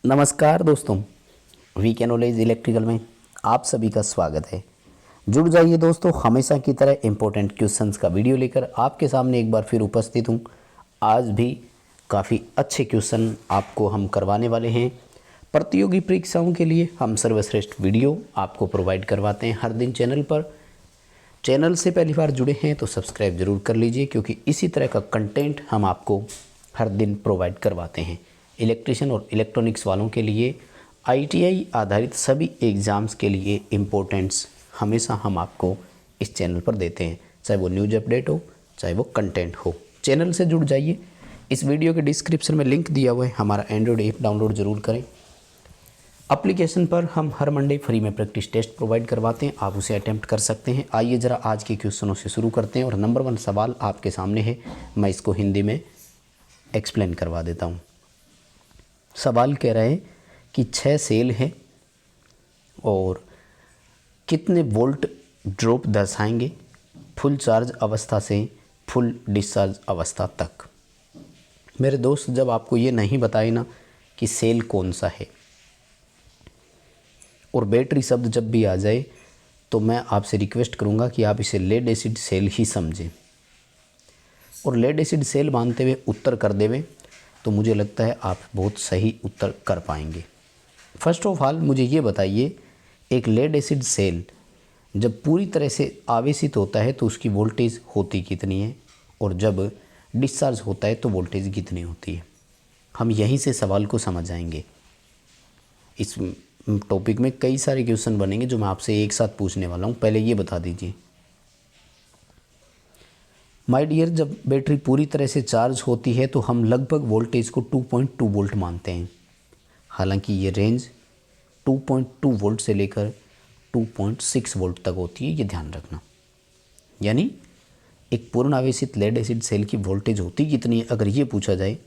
नमस्कार दोस्तों, VK knowledge electrical में आप सभी का स्वागत है। जुड़ जाइए दोस्तों, हमेशा की तरह इम्पोर्टेंट क्वेश्चंस का वीडियो लेकर आपके सामने एक बार फिर उपस्थित हूँ। आज भी काफ़ी अच्छे क्वेश्चन आपको हम करवाने वाले हैं। प्रतियोगी परीक्षाओं के लिए हम सर्वश्रेष्ठ वीडियो आपको प्रोवाइड करवाते हैं हर दिन चैनल पर। चैनल से पहली बार जुड़े हैं तो सब्सक्राइब जरूर कर लीजिए, क्योंकि इसी तरह का कंटेंट हम आपको हर दिन प्रोवाइड करवाते हैं। इलेक्ट्रिशियन और इलेक्ट्रॉनिक्स वालों के लिए आईटीआई आधारित सभी एग्ज़ाम्स के लिए इम्पोर्टेंट्स हमेशा हम आपको इस चैनल पर देते हैं, चाहे वो न्यूज़ अपडेट हो, चाहे वो कंटेंट हो। चैनल से जुड़ जाइए। इस वीडियो के डिस्क्रिप्शन में लिंक दिया हुआ है, हमारा एंड्रॉयड ऐप डाउनलोड ज़रूर करें। एप्लीकेशन पर हम हर मंडे फ्री में प्रैक्टिस टेस्ट प्रोवाइड करवाते हैं, आप उसे अटैम्प्ट कर सकते हैं। आइए ज़रा आज के क्वेश्चनों से शुरू करते हैं। और नंबर 1 सवाल आपके सामने है, मैं इसको हिंदी में एक्सप्लेन करवा देता हूँ। सवाल कह रहे हैं कि 6 सेल हैं और कितने वोल्ट ड्रॉप दर्शाएंगे फुल चार्ज अवस्था से फुल डिस्चार्ज अवस्था तक। मेरे दोस्त, जब आपको ये नहीं बताए ना कि सेल कौन सा है और बैटरी शब्द जब भी आ जाए, तो मैं आपसे रिक्वेस्ट करूँगा कि आप इसे लेड एसिड सेल ही समझें और लेड एसिड सेल मानते हुए उत्तर कर देवें, तो मुझे लगता है आप बहुत सही उत्तर कर पाएंगे। फर्स्ट ऑफ ऑल मुझे ये बताइए, एक लेड एसिड सेल जब पूरी तरह से आवेशित होता है तो उसकी वोल्टेज होती कितनी है, और जब डिस्चार्ज होता है तो वोल्टेज कितनी होती है। हम यहीं से सवाल को समझ जाएंगे। इस टॉपिक में कई सारे क्वेश्चन बनेंगे जो मैं आपसे एक साथ पूछने वाला हूँ। पहले ये बता दीजिए माय डियर, जब बैटरी पूरी तरह से चार्ज होती है तो हम लगभग वोल्टेज को 2.2 वोल्ट मानते हैं। हालांकि ये रेंज 2.2 वोल्ट से लेकर 2.6 वोल्ट तक होती है, ये ध्यान रखना। यानी एक पूर्ण आवेशित लेड एसिड सेल की वोल्टेज होती कितनी है अगर ये पूछा जाए,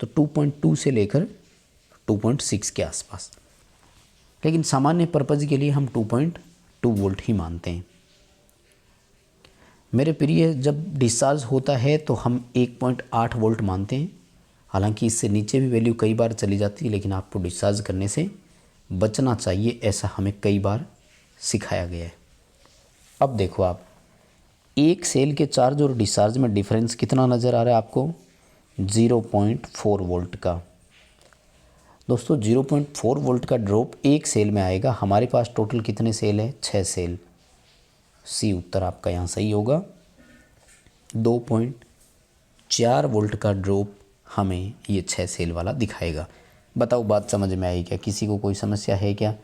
तो 2.2 से लेकर 2.6 के आसपास। लेकिन सामान्य पर्पज़ के लिए हम 2.2 वोल्ट ही मानते हैं। मेरे प्रिय, जब डिस्चार्ज होता है तो हम 1.8 वोल्ट मानते हैं। हालांकि इससे नीचे भी वैल्यू कई बार चली जाती है, लेकिन आपको डिस्चार्ज करने से बचना चाहिए, ऐसा हमें कई बार सिखाया गया है। अब देखो आप, एक सेल के चार्ज और डिस्चार्ज में डिफरेंस कितना नज़र आ रहा है आपको? 0.4 वोल्ट का। दोस्तों 0.4 वोल्ट का ड्रॉप एक सेल में आएगा। हमारे पास टोटल कितने सेल हैं? 6 सेल। सी उत्तर आपका यहाँ सही होगा। 2.4 वोल्ट का ड्रॉप हमें ये 6 सेल वाला दिखाएगा। बताओ बात समझ में आई क्या? किसी को कोई समस्या है क्या?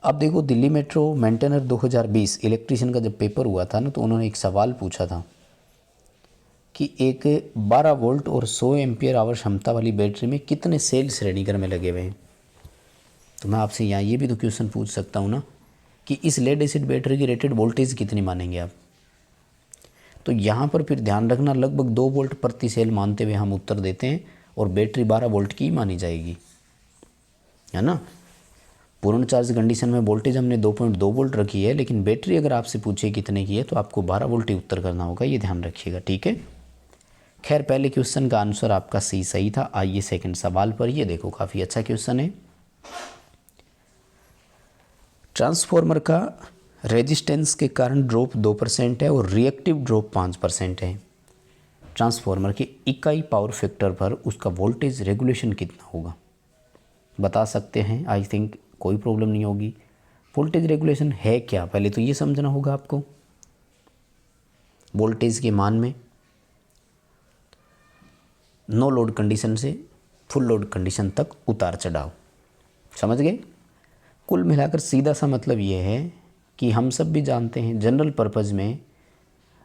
अब देखो, दिल्ली मेट्रो मेंटेनर 2020 इलेक्ट्रिशियन का जब पेपर हुआ था ना, तो उन्होंने एक सवाल पूछा था कि एक 12 वोल्ट और 100 एम्पियर आवर क्षमता वाली बैटरी में कितने सेल श्रेणीक्रम में लगे हुए हैं। तो मैं आपसे यहाँ ये भी तो क्वेश्चन पूछ सकता हूँ ना कि इस लेड एसिड बैटरी की रेटेड वोल्टेज कितनी मानेंगे आप। तो यहाँ पर फिर ध्यान रखना, लगभग 2 वोल्ट प्रति सेल मानते हुए हम उत्तर देते हैं और बैटरी 12 वोल्ट की मानी जाएगी, है ना। पूर्ण चार्ज कंडीशन में वोल्टेज हमने 2.2 वोल्ट रखी है, लेकिन बैटरी अगर आपसे पूछे कितने की है तो आपको 12 वोल्ट ही उत्तर करना होगा, ये ध्यान रखिएगा, ठीक है। खैर, पहले क्वेश्चन का आंसर आपका सी सही था। आइए सेकंड सवाल पर। ये देखो, काफ़ी अच्छा क्वेश्चन है। ट्रांसफॉर्मर का रेजिस्टेंस के कारण ड्रॉप 2% है और रिएक्टिव ड्रॉप 5% है। ट्रांसफॉर्मर के इकाई पावर फैक्टर पर उसका वोल्टेज रेगुलेशन कितना होगा? बता सकते हैं, आई थिंक कोई प्रॉब्लम नहीं होगी। वोल्टेज रेगुलेशन है क्या, पहले तो ये समझना होगा आपको। वोल्टेज के मान में नो लोड कंडीशन से फुल लोड कंडीशन तक उतार चढ़ाव, समझ गए। कुल मिलाकर सीधा सा मतलब ये है कि हम सब भी जानते हैं जनरल पर्पज़ में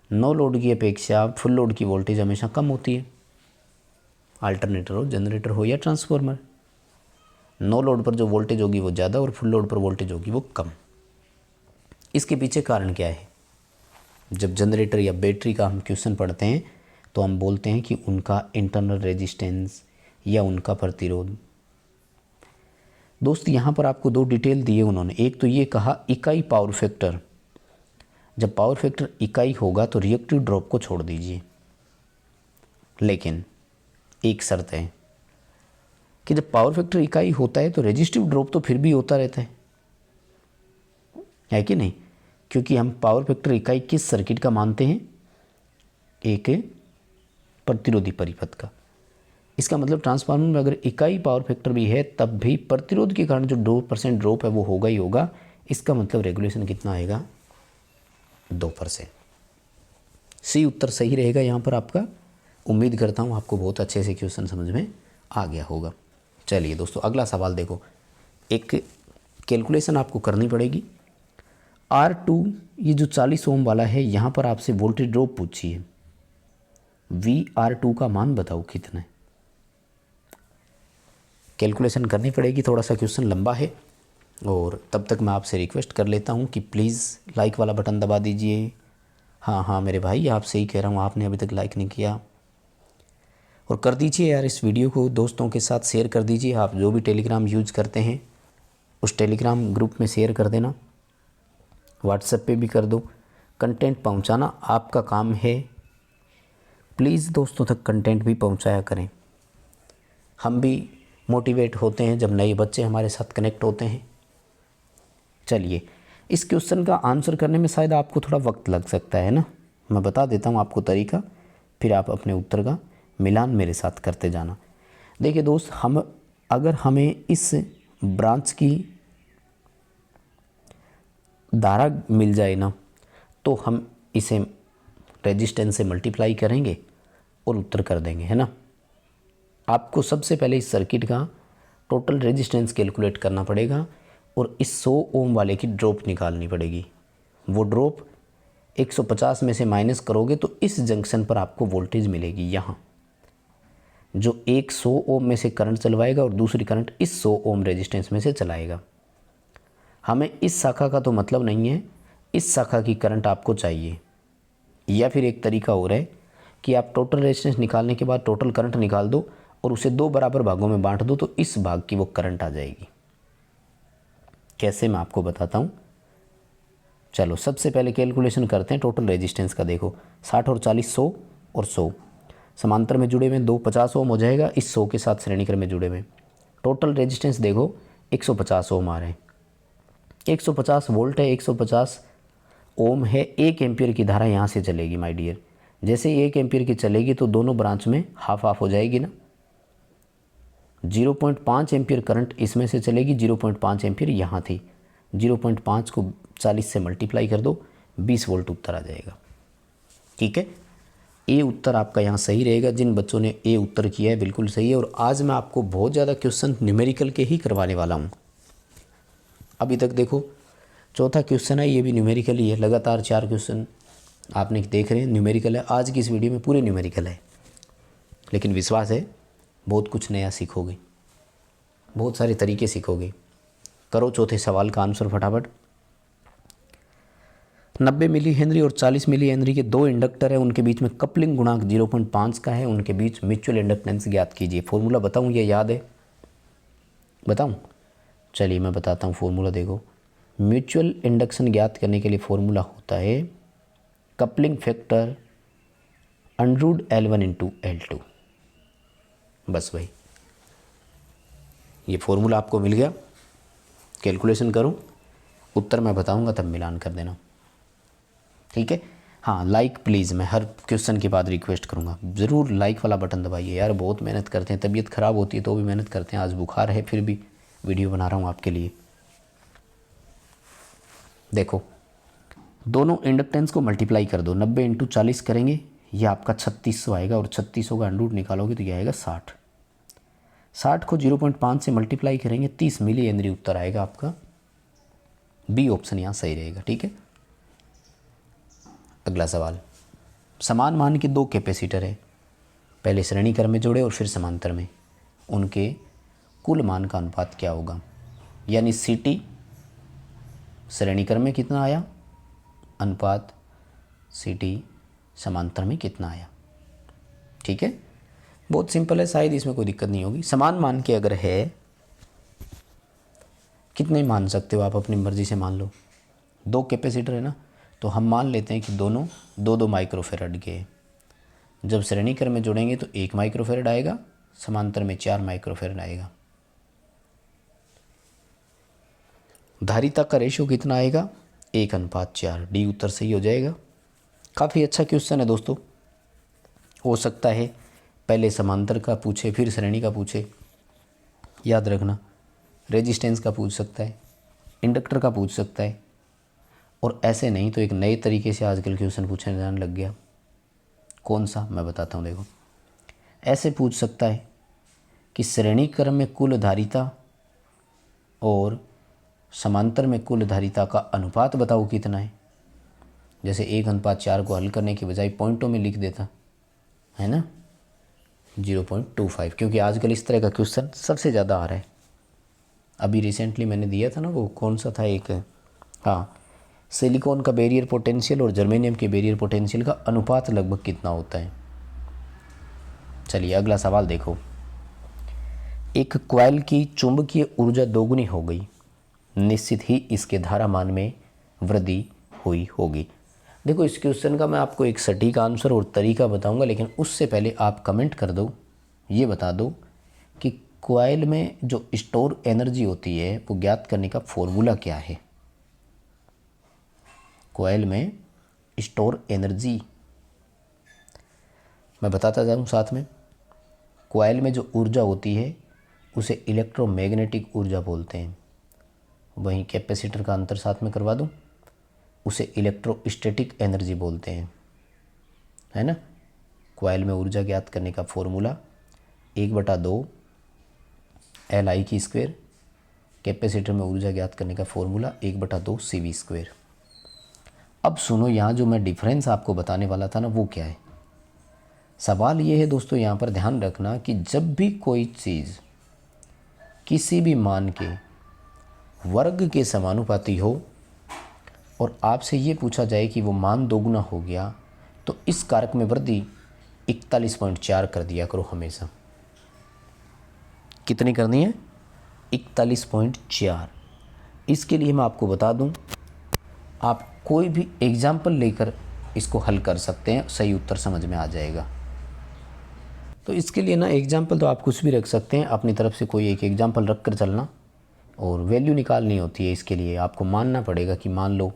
नो लोड की अपेक्षा फुल लोड की वोल्टेज हमेशा कम होती है। अल्टरनेटर हो, जनरेटर हो या ट्रांसफॉर्मर, नो लोड पर जो वोल्टेज होगी वो ज़्यादा और फुल लोड पर वोल्टेज होगी वो कम। इसके पीछे कारण क्या है? जब जनरेटर या बैटरी का हम क्वेश्चन पढ़ते हैं तो हम बोलते हैं कि उनका इंटरनल रेजिस्टेंस या उनका प्रतिरोध। दोस्त, यहाँ पर आपको 2 डिटेल दिए उन्होंने। एक तो ये कहा इकाई पावर फैक्टर, जब पावर फैक्टर इकाई होगा तो रिएक्टिव ड्रॉप को छोड़ दीजिए, लेकिन एक शर्त है, कि जब पावर फैक्टर इकाई होता है तो रेजिस्टिव ड्रॉप तो फिर भी होता रहता है कि नहीं? क्योंकि हम पावर फैक्टर इकाई किस सर्किट का मानते हैं? एक प्रतिरोधी परिपथ का। इसका मतलब ट्रांसफार्मर में अगर इकाई पावर फैक्टर भी है तब भी प्रतिरोध के कारण जो 2% ड्रॉप है वो होगा ही होगा। इसका मतलब रेगुलेशन कितना आएगा? 2%। सी उत्तर सही रहेगा यहाँ पर आपका। उम्मीद करता हूँ आपको बहुत अच्छे से क्वेश्चन समझ में आ गया होगा। चलिए दोस्तों, अगला सवाल देखो। एक कैलकुलेशन आपको करनी पड़ेगी। R2 ये जो 40 ओम वाला है, यहाँ पर आपसे वोल्टेज ड्रॉप पूछी है। VR2 का मान बताओ कितना है। कैलकुलेशन करनी पड़ेगी, थोड़ा सा क्वेश्चन लंबा है। और तब तक मैं आपसे रिक्वेस्ट कर लेता हूँ कि प्लीज़ लाइक वाला बटन दबा दीजिए। हाँ मेरे भाई, आप सही कह रहा हूँ, आपने अभी तक लाइक नहीं किया। और कर दीजिए यार, इस वीडियो को दोस्तों के साथ शेयर कर दीजिए। आप जो भी टेलीग्राम यूज़ करते हैं उस टेलीग्राम ग्रुप में शेयर कर देना, व्हाट्सएप पे भी कर दो। कंटेंट पहुंचाना आपका काम है। प्लीज़ दोस्तों तक कंटेंट भी पहुंचाया करें। हम भी मोटिवेट होते हैं जब नए बच्चे हमारे साथ कनेक्ट होते हैं। चलिए, इस क्वेश्चन का आंसर करने में शायद आपको थोड़ा वक्त लग सकता है ना। मैं बता देता हूँ आपको तरीका, फिर आप अपने उत्तर का मिलान मेरे साथ करते जाना। देखिए दोस्त, अगर हमें इस ब्रांच की धारा मिल जाए ना, तो हम इसे रेजिस्टेंस से मल्टीप्लाई करेंगे और उत्तर कर देंगे, है ना। आपको सबसे पहले इस सर्किट का टोटल रेजिस्टेंस कैलकुलेट करना पड़ेगा और इस 100 ओम वाले की ड्रॉप निकालनी पड़ेगी। वो ड्रॉप 150 में से माइनस करोगे तो इस जंक्शन पर आपको वोल्टेज मिलेगी यहाँ, जो एक 100 ओम में से करंट चलवाएगा और दूसरी करंट इस 100 ओम रेजिस्टेंस में से चलाएगा। हमें इस शाखा का तो मतलब नहीं है, इस शाखा की करंट आपको चाहिए। या फिर एक तरीका और है कि आप टोटल रेजिस्टेंस निकालने के बाद टोटल करंट निकाल दो और उसे 2 बराबर भागों में बांट दो, तो इस भाग की वो करंट आ जाएगी। कैसे, मैं आपको बताता हूँ। चलो सबसे पहले कैलकुलेशन करते हैं टोटल रेजिस्टेंस का। देखो 60 और 40, 100 और 100 समांतर में जुड़े हुए, 2 50 ओम हो जाएगा इस 100 के साथ श्रेणी क्रम में जुड़े हुए। टोटल रेजिस्टेंस देखो 150 ओम आ रहे हैं। 150 वोल्ट है, 150 ओम है। 1 एम्पियर की धारा यहाँ से चलेगी माय डियर। जैसे ही 1 एम्पियर की चलेगी तो दोनों ब्रांच में हाफ हाफ हो जाएगी ना। 0.5 एम्पियर करंट इसमें से चलेगी, 0.5 एम्पियर यहाँ थी। 0.5 को 40 से मल्टीप्लाई कर दो, 20 वोल्ट उत्तर आ जाएगा। ठीक है, ए उत्तर आपका यहाँ सही रहेगा। जिन बच्चों ने ए उत्तर किया है बिल्कुल सही है। और आज मैं आपको बहुत ज़्यादा क्वेश्चन न्यूमेरिकल के ही करवाने वाला हूँ। अभी तक देखो चौथा क्वेश्चन है, ये भी न्यूमेरिकल ही है। लगातार 4 क्वेश्चन आपने देख रहे हैं न्यूमेरिकल है। आज की इस वीडियो में पूरे न्यूमेरिकल है, लेकिन विश्वास है बहुत कुछ नया सीखोगे, बहुत सारे तरीके सीखोगे। करो चौथे सवाल का आंसर फटाफट। 90 मिली हेनरी और 40 मिली हेनरी के 2 इंडक्टर है, उनके बीच में कपलिंग गुणांक 0.5 का है। उनके बीच म्यूचुअल इंडक्टेंस ज्ञात कीजिए। फॉर्मूला बताऊं, ये याद है? बताऊं? चलिए मैं बताता हूँ फॉर्मूला। देखो, म्यूचुअल इंडक्शन ज्ञात करने के लिए फॉर्मूला होता है कपलिंग फैक्टर √L1 × L2। बस भाई, ये फॉर्मूला आपको मिल गया। कैलकुलेशन करो, उत्तर मैं बताऊंगा तब मिलान कर देना। ठीक है। हाँ, लाइक प्लीज़, मैं हर क्वेश्चन के बाद रिक्वेस्ट करूँगा, ज़रूर लाइक वाला बटन दबाइए यार। बहुत मेहनत करते हैं, तबीयत ख़राब होती है तो भी मेहनत करते हैं। आज बुखार है फिर भी वीडियो बना रहा हूँ आपके लिए। देखो, दोनों इंडक्टेंस को मल्टीप्लाई कर दो। 90 × 40 करेंगे, यह आपका 3600 आएगा और 3600 का अंडर रूट निकालोगे तो यह आएगा 60। 60 को 0.5 से मल्टीप्लाई करेंगे, 30 मिली हेनरी उत्तर आएगा आपका। बी ऑप्शन यहाँ सही रहेगा। ठीक है। अगला सवाल, समान मान के 2 कैपेसिटर है, पहले श्रेणी क्रम में जोड़े और फिर समांतर में, उनके कुल मान का अनुपात क्या होगा? यानी CT श्रेणी क्रम में कितना आया, अनुपात CT समांतर में कितना आया। ठीक है, बहुत सिंपल है, शायद इसमें कोई दिक्कत नहीं होगी। समान मान के अगर है, कितने मान सकते हो आप, अपनी मर्ज़ी से मान लो। 2 कैपेसिटर है ना, तो हम मान लेते हैं कि दोनों 2-2 माइक्रोफेराड के हैं। जब श्रेणी क्रम में जोड़ेंगे तो 1 माइक्रोफेराड आएगा, समांतर में 4 माइक्रोफेराड आएगा। धारिता का रेशियो कितना आएगा, 1:4। डी उत्तर सही हो जाएगा। काफ़ी अच्छा क्वेश्चन है दोस्तों। हो सकता है पहले समांतर का पूछे फिर श्रेणी का पूछे, याद रखना। रेजिस्टेंस का पूछ सकता है, इंडक्टर का पूछ सकता है, और ऐसे नहीं तो एक नए तरीके से आजकल क्वेश्चन पूछने जाने लग गया। कौन सा, मैं बताता हूँ। देखो, ऐसे पूछ सकता है कि श्रेणी क्रम में कुल धारिता और समांतर में कुल धारिता का अनुपात बताओ कितना है। जैसे 1:4 को हल करने के बजाय पॉइंटों में लिख देता है ना, 0.25, क्योंकि आजकल इस तरह का क्वेश्चन सबसे ज़्यादा आ रहा है। अभी रिसेंटली मैंने दिया था ना, वो कौन सा था एक, हाँ, सिलिकॉन का बैरियर पोटेंशियल और जर्मेनियम के बैरियर पोटेंशियल का अनुपात लगभग कितना होता है। चलिए अगला सवाल देखो। एक कॉइल की चुंबकीय ऊर्जा दोगुनी हो गई, निश्चित ही इसके धारा मान में वृद्धि हुई होगी। देखो, इस क्वेश्चन का मैं आपको एक सटीक आंसर और तरीका बताऊंगा, लेकिन उससे पहले आप कमेंट कर दो, ये बता दो कि कॉइल में जो स्टोर एनर्जी होती है वो ज्ञात करने का फॉर्मूला क्या है। कॉइल में स्टोर एनर्जी मैं बताता जाऊँ साथ में। कॉइल में जो ऊर्जा होती है उसे इलेक्ट्रोमैग्नेटिक ऊर्जा बोलते हैं। वहीं कैपेसिटर का अंतर साथ में करवा दूँ, उसे इलेक्ट्रोस्टैटिक एनर्जी बोलते हैं, है ना। कॉइल में ऊर्जा ज्ञात करने का फॉर्मूला 1/2 Li²। कैपेसिटर में ऊर्जा ज्ञात करने का फॉर्मूला 1/2 CV²। अब सुनो, यहाँ जो मैं डिफरेंस आपको बताने वाला था ना, वो क्या है। सवाल ये है दोस्तों, यहाँ पर ध्यान रखना कि जब भी कोई चीज़ किसी भी मान के वर्ग के समानुपाती हो और आपसे ये पूछा जाए कि वो मान दोगुना हो गया, तो इस कारक में वृद्धि 41.4 कर दिया करो हमेशा। कितनी करनी है, 41.4। इसके लिए मैं आपको बता दूं, आप कोई भी एग्जाम्पल लेकर इसको हल कर सकते हैं, सही उत्तर समझ में आ जाएगा। तो इसके लिए ना एग्जाम्पल तो आप कुछ भी रख सकते हैं, अपनी तरफ से कोई एक एग्जाम्पल रख कर चलना, और वैल्यू निकालनी होती है। इसके लिए आपको मानना पड़ेगा कि मान लो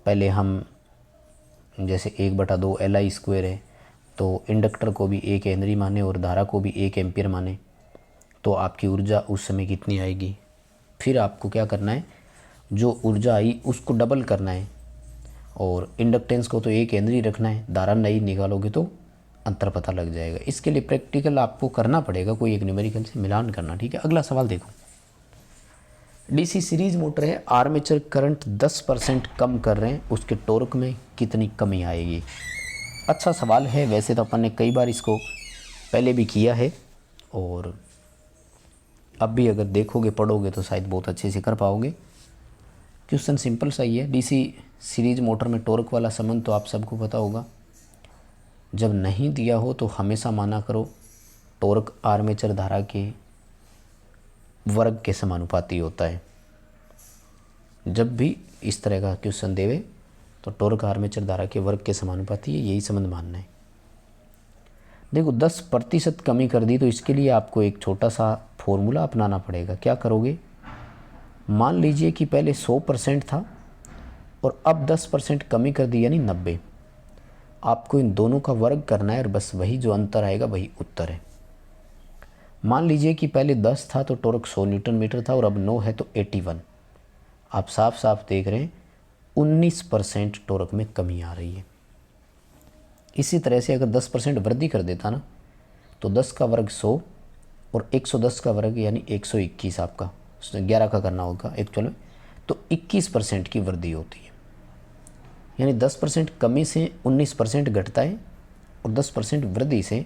पहले हम जैसे 1/2 Li² है, तो इंडक्टर को भी 1 हेनरी माने और धारा को भी 1 एम्पियर माने, तो आपकी ऊर्जा उस समय कितनी आएगी। फिर आपको क्या करना है, जो ऊर्जा आई उसको डबल करना है, और इंडक्टेंस को तो 1 हेनरी रखना है, धारा नहीं निकालोगे तो अंतर पता लग जाएगा। इसके लिए प्रैक्टिकल आपको करना पड़ेगा, कोई एक न्यूमेरिकल से मिलान करना, ठीक है। अगला सवाल देखो। डीसी सीरीज मोटर है, आर्मेचर करंट 10% कम कर रहे हैं, उसके टॉर्क में कितनी कमी आएगी। अच्छा सवाल है, वैसे तो अपन ने कई बार इसको पहले भी किया है, और अब भी अगर देखोगे पढ़ोगे तो शायद बहुत अच्छे से कर पाओगे। क्वेश्चन सिंपल सा ही है। डीसी सीरीज मोटर में टॉर्क वाला संबंध तो आप सबको पता होगा। जब नहीं दिया हो तो हमेशा माना करो टॉर्क आर्मेचर धारा के वर्ग के समानुपाती होता है। जब भी इस तरह का क्वेश्चन देवे तो टॉर्क आर्मेचर धारा के वर्ग के समानुपाती है, यही संबंध मानना है। देखो 10% कमी कर दी, तो इसके लिए आपको एक छोटा सा फॉर्मूला अपनाना पड़ेगा। क्या करोगे, मान लीजिए कि पहले 100% था और अब 10% कमी कर दी, यानी 90। आपको इन दोनों का वर्ग करना है और बस वही जो अंतर आएगा वही उत्तर है। मान लीजिए कि पहले 10 था तो टॉर्क 100 न्यूटन मीटर था और अब 9 है तो 81। आप साफ साफ देख रहे हैं 19% टॉर्क में कमी आ रही है। इसी तरह से अगर 10% वृद्धि कर देता ना, तो 10 का वर्ग 100 और 110 का वर्ग यानी 121, आपका 11 का करना होगा एक्चुअल में, तो 21% की वृद्धि होती है। यानी 10% कमी से 19% घटता है और 10% वृद्धि से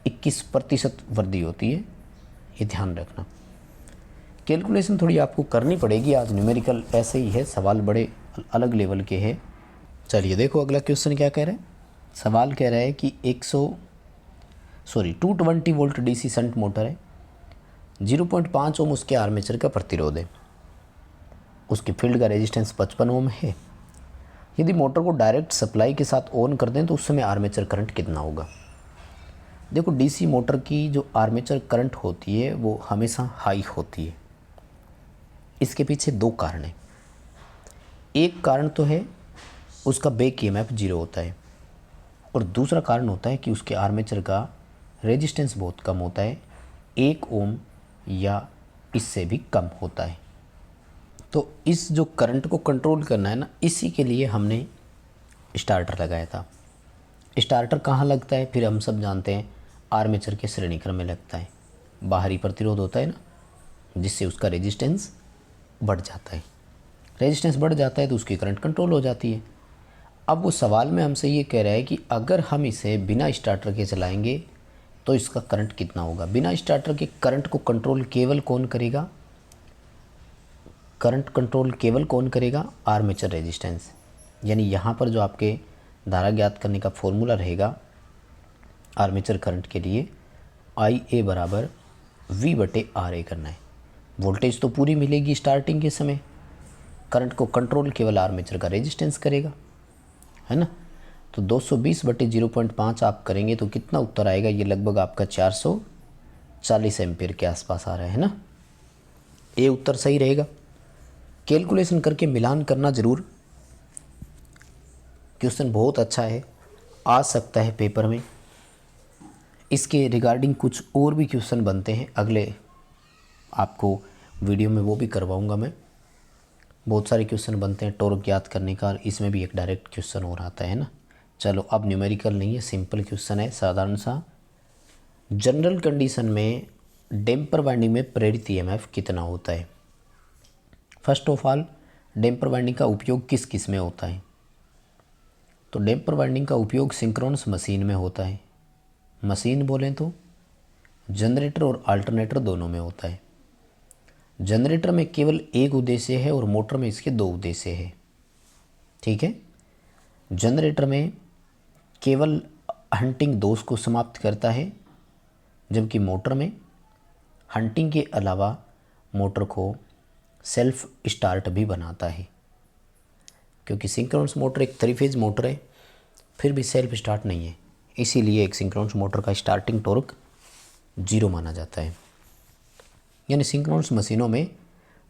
21% वृद्धि होती है, ये ध्यान रखना। कैलकुलेशन थोड़ी आपको करनी पड़ेगी, आज न्यूमेरिकल ऐसे ही है, सवाल बड़े अलग लेवल के हैं। चलिए देखो अगला क्वेश्चन क्या कह रहा है। सवाल कह रहा है कि 220 वोल्ट डीसी शंट मोटर है, 0.5 ओम उसके आर्मेचर का प्रतिरोध है, उसके फील्ड का रेजिस्टेंस 55 ओम है। यदि मोटर को डायरेक्ट सप्लाई के साथ ऑन कर दें तो उस समय आर्मेचर करंट कितना होगा। देखो डीसी मोटर की जो आर्मेचर करंट होती है वो हमेशा हाई होती है। इसके पीछे दो कारण हैं। एक कारण तो है उसका बैक ईएमएफ 0 होता है, और दूसरा कारण होता है कि उसके आर्मेचर का रेजिस्टेंस बहुत कम होता है, 1 ओम या इससे भी कम होता है। तो इस जो करंट को कंट्रोल करना है ना, इसी के लिए हमने स्टार्टर लगाया था। स्टार्टर कहाँ लगता है, फिर हम सब जानते हैं आर्मेचर के श्रेणीक्रम में लगता है। बाहरी प्रतिरोध होता है ना, जिससे उसका रेजिस्टेंस बढ़ जाता है। रेजिस्टेंस बढ़ जाता है तो उसकी करंट कंट्रोल हो जाती है। अब वो सवाल में हमसे ये कह रहा है कि अगर हम इसे बिना स्टार्टर के चलाएंगे तो इसका करंट कितना होगा। बिना स्टार्टर के करंट को कंट्रोल केवल कौन करेगा, करंट कंट्रोल केवल कौन करेगा, आर्मेचर रेजिस्टेंस। यानी यहाँ पर जो आपके धारा ज्ञात करने का फॉर्मूला रहेगा आर्मेचर करंट के लिए, IA बराबर V/RA करना है। वोल्टेज तो पूरी मिलेगी स्टार्टिंग के समय, करंट को कंट्रोल केवल आर्मेचर का रेजिस्टेंस करेगा, है ना। तो 220/0.5 आप करेंगे तो कितना उत्तर आएगा, ये लगभग आपका 440 एम्पीयर के आसपास आ रहा है ना। ये उत्तर सही रहेगा। कैलकुलेशन करके मिलान करना ज़रूर, क्वेश्चन बहुत अच्छा है, आ सकता है पेपर में। इसके रिगार्डिंग कुछ और भी क्वेश्चन बनते हैं, अगले आपको वीडियो में वो भी करवाऊंगा मैं। बहुत सारे क्वेश्चन बनते हैं टॉर्क ज्ञात करने का, इसमें भी एक डायरेक्ट क्वेश्चन और आता है ना। चलो अब न्यूमेरिकल नहीं है, सिंपल क्वेश्चन है साधारण सा। जनरल कंडीशन में डैम्पर वाइंडिंग में प्रेरित ईएमएफ कितना होता है। First of all, damper winding का उपयोग किस किस में होता है। तो डैम्पर वाइंडिंग का उपयोग सिंक्रोनस मशीन में होता है। मशीन बोलें तो जनरेटर और अल्टरनेटर दोनों में होता है। जनरेटर में केवल एक उद्देश्य है और मोटर में इसके 2 उद्देश्य है, ठीक है। जनरेटर में केवल हंटिंग दोष को समाप्त करता है, जबकि मोटर में हंटिंग के अलावा मोटर को सेल्फ स्टार्ट भी बनाता है। क्योंकि सिंक्रोनस मोटर एक 3 फेज मोटर है, फिर भी सेल्फ स्टार्ट नहीं है, इसीलिए एक सिंक्रोनस मोटर का स्टार्टिंग टॉर्क 0 माना जाता है। यानी सिंक्रोनस मशीनों में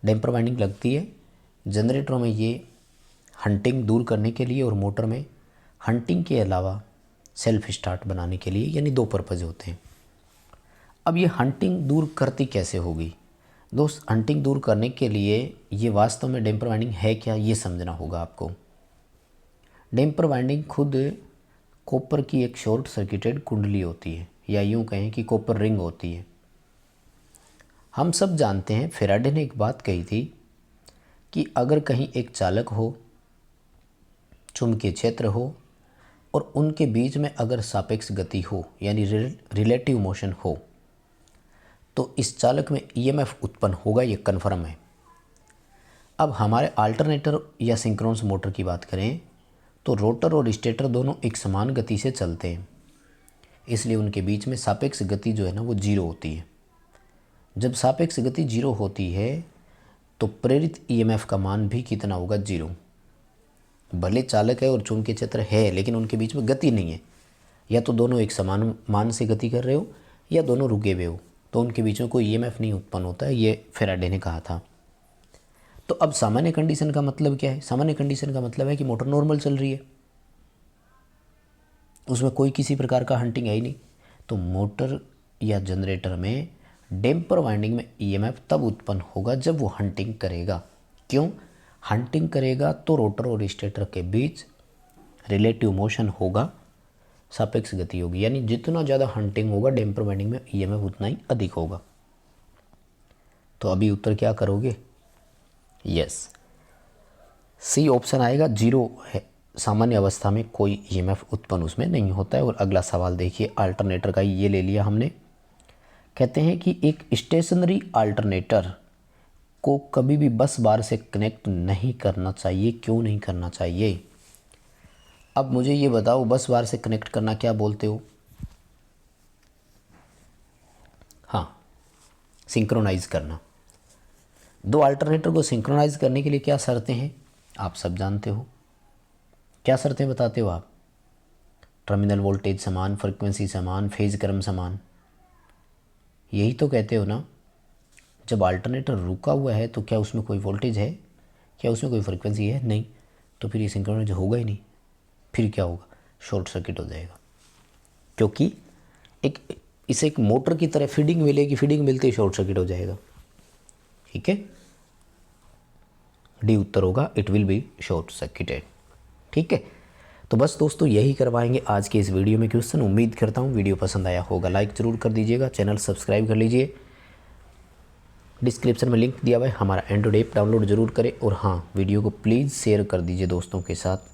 डैम्पर वाइंडिंग लगती है, जनरेटरों में ये हंटिंग दूर करने के लिए और मोटर में हंटिंग के अलावा सेल्फ स्टार्ट बनाने के लिए, यानी 2 पर्पज़ होते हैं। अब ये हंटिंग दूर करती कैसे होगी दोस्त। हंटिंग दूर करने के लिए ये वास्तव में डैम्पर वाइंडिंग है क्या, ये समझना होगा आपको। डैम्पर वाइंडिंग खुद कॉपर की एक शॉर्ट सर्किटेड कुंडली होती है, या यूँ कहें कि कॉपर रिंग होती है। हम सब जानते हैं फैराडे ने एक बात कही थी कि अगर कहीं एक चालक हो, चुंबकीय क्षेत्र हो और उनके बीच में अगर सापेक्ष गति हो, यानी रिलेटिव मोशन हो, तो इस चालक में ईएमएफ उत्पन्न होगा, ये कन्फर्म है। अब हमारे अल्टरनेटर या सिंक्रोनस मोटर की बात करें तो रोटर और स्टेटर दोनों एक समान गति से चलते हैं, इसलिए उनके बीच में सापेक्ष गति जो है ना वो 0 होती है। जब सापेक्ष गति 0 होती है तो प्रेरित ईएमएफ का मान भी कितना होगा, 0। भले चालक है और चुंबकीय क्षेत्र है, लेकिन उनके बीच में गति नहीं है, या तो दोनों एक समान मान से गति कर रहे हो या दोनों रुके हुए हो, तो उनके बीच में कोई ईएमएफ नहीं उत्पन्न होता है, ये फैराडे ने कहा था। तो अब सामान्य कंडीशन का मतलब क्या है। सामान्य कंडीशन का मतलब है कि मोटर नॉर्मल चल रही है, उसमें कोई किसी प्रकार का हंटिंग है ही नहीं। तो मोटर या जनरेटर में डैम्पर वाइंडिंग में ईएमएफ तब उत्पन्न होगा जब वो हंटिंग करेगा। क्यों हंटिंग करेगा, तो रोटर और स्टेटर के बीच रिलेटिव मोशन होगा, सापेक्ष गति होगी, यानी जितना ज़्यादा हंटिंग होगा डैम्पर वाइंडिंग में ईएमएफ उतना ही अधिक होगा। तो अभी उत्तर क्या करोगे, यस सी ऑप्शन आएगा, 0 है। सामान्य अवस्था में कोई ईएमएफ उत्पन्न उसमें नहीं होता है। और अगला सवाल देखिए, अल्टरनेटर का ये ले लिया हमने। कहते हैं कि एक स्टेशनरी अल्टरनेटर को कभी भी बस बार से कनेक्ट नहीं करना चाहिए, क्यों नहीं करना चाहिए। अब मुझे ये बताओ, बस बार से कनेक्ट करना क्या बोलते हो। हाँ, सिंक्रोनाइज करना। 2 अल्टरनेटर को सिंक्रोनाइज करने के लिए क्या शर्तें हैं, आप सब जानते हो। क्या शर्तें बताते हो आप, टर्मिनल वोल्टेज समान, फ्रिक्वेंसी समान, फेज क्रम समान, यही तो कहते हो ना। जब अल्टरनेटर रुका हुआ है तो क्या उसमें कोई वोल्टेज है, क्या उसमें कोई फ्रिक्वेंसी है? नहीं। तो फिर ये सिंक्रोनाइज होगा ही नहीं। फिर क्या होगा? शॉर्ट सर्किट हो जाएगा, क्योंकि इसे एक मोटर की तरह फीडिंग मिलेगी, फीडिंग मिलते ही शॉर्ट सर्किट हो जाएगा। ठीक है, डी उत्तर होगा, it will be short circuited. ठीक है, तो बस दोस्तों यही करवाएंगे आज के इस वीडियो में क्वेश्चन। उम्मीद करता हूँ वीडियो पसंद आया होगा, लाइक ज़रूर कर दीजिएगा, चैनल सब्सक्राइब कर लीजिए, डिस्क्रिप्शन में लिंक दिया हुआ है, हमारा एंड्रॉइड ऐप डाउनलोड ज़रूर करें, और हाँ, वीडियो को प्लीज़ शेयर कर दीजिए दोस्तों के साथ।